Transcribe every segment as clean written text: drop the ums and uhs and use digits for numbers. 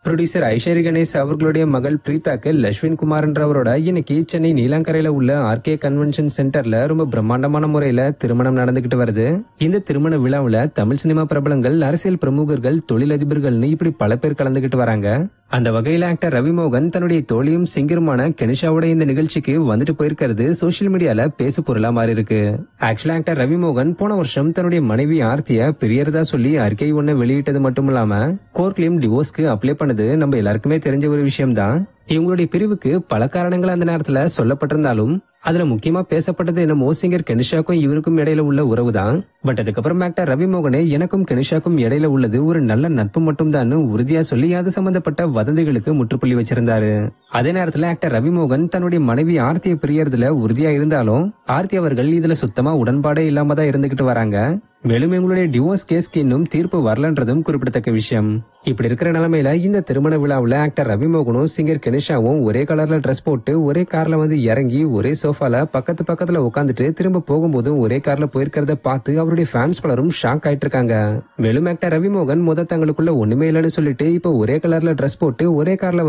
Producer Ishari Ganesh அவர்களுடைய மகள் பிரீதாக்கு லஷ்வின் குமார் என்றவரோட இன்னைக்கு சென்னை நீலாங்கரையில உள்ள ஆர்கே கன்வென்ஷன் சென்டர்ல ரொம்ப பிரம்மாண்டமான முறையில திருமணம் நடந்துகிட்டு வருது. இந்த திருமண விழாவுல தமிழ் சினிமா பிரபலங்கள், அரசியல் பிரமுகர்கள், தொழிலதிபர்கள்னு இப்படி பல பேர் கலந்துகிட்டு வராங்க. அந்த வகையில ஆக்டர் ரவிமோகன் தன்னுடைய தோழியும் சிங்கருமான கெனிஷாவோட இந்த நிகழ்ச்சிக்கு வந்துட்டு போயிருக்கிறது சோசியல் மீடியால பேசு பொருளா மாறி இருக்கு. ஆக்சுவலா ஆக்டர் ரவிமோகன் போன வருஷம் தன்னுடைய மனைவி ஆர்த்திய பிரியறதா சொல்லி அறிக்கை ஒண்ணு வெளியிட்டது மட்டும் இல்லாம கோர்ட்லயும் டிவோர்ஸ்க்கு அப்ளை பண்ணது நம்ம எல்லாருக்குமே தெரிஞ்ச ஒரு விஷயம் தான். இவங்களுடைய பிரிவுக்கு பல காரணங்கள் அந்த நேரத்துல சொல்லப்பட்டிருந்தாலும் அதுல முக்கியமா பேசப்பட்டது என்னமோ சிங்கர் கெனிஷாக்கும் இவருக்கும் இடையில உள்ள உறவு தான். பட் அதுக்கப்புறம் ஆக்டர் ரவிமோகனே எனக்கும் கெனிஷாக்கும் இடையில உள்ளது ஒரு நல்ல நட்பு மட்டும் தான் உறுதியா சொல்லி அது சம்பந்தப்பட்ட வதந்திகளுக்கு முற்றுப்புள்ளி வச்சிருந்தாரு. அதே நேரத்துல ஆக்டர் ரவிமோகன் தன்னுடைய மனைவி ஆர்த்தியை பிரியறதுல உறுதியா இருந்தாலும் ஆர்த்தி அவர்கள் இதுல சுத்தமா உடன்பாடே இல்லாம தான் இருந்துகிட்டு வராங்க. மேலும் எங்களுடைய டிவோர்ஸ் கேஸ்க்கு இன்னும் தீர்ப்பு வரலன்றதும் குறிப்பிடத்தக்க விஷயம். இப்படி இருக்கிற நிலைமையில இந்த திருமண விழாவுல ஆக்டர் ரவிமோகனும் சிங்கர் கெனிஷாவும் ஒரே கலர்ல டிரெஸ் போட்டு ஒரே கார்ல இறங்கி ஒரே சோஃபால பக்கத்துல உட்காந்துட்டு திரும்ப போகும்போதும் ஒரே கார்ல போயிருக்கிறத பார்த்து அவருடைய ஃபேன்ஸ் பலரும் ஷாக் ஆயிட்டு இருக்காங்க. மேலும் ஆக்டர் ரவிமோகன் தங்களுக்குள்ள ஒண்ணுமே இல்லைன்னு சொல்லிட்டு இப்ப ஒரே கலர்ல டிரெஸ் போட்டு ஒரே கார்ல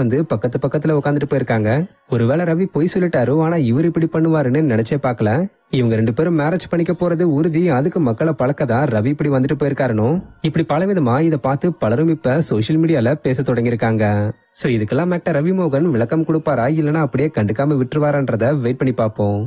பக்கத்துல உட்காந்துட்டு போயிருக்காங்க. ஒருவேளை ரவி பொய் சொல்லிட்டாரோ, ஆனா இவர் இப்படி பண்ணுவாருன்னு நினைச்சே பாக்கல. இவங்க ரெண்டு பேரும் மேரேஜ் பண்ணிக்க போறது உறுதி, அதுக்கு மக்களை பழக்கதான் ரவி இப்படி வந்துட்டு போயிருக்காருனோ இப்படி பலவிதமா இதை பார்த்து பலரும் இப்ப சோசியல் மீடியால பேச தொடங்கியிருக்காங்க. சோ இதுக்கெல்லாம் ஆக்டர் ரவிமோகன் விளக்கம் கொடுப்பாரா இல்லனா அப்படியே கண்டுக்காம விட்டுருவாரான்றத வெயிட் பண்ணி பார்ப்போம்.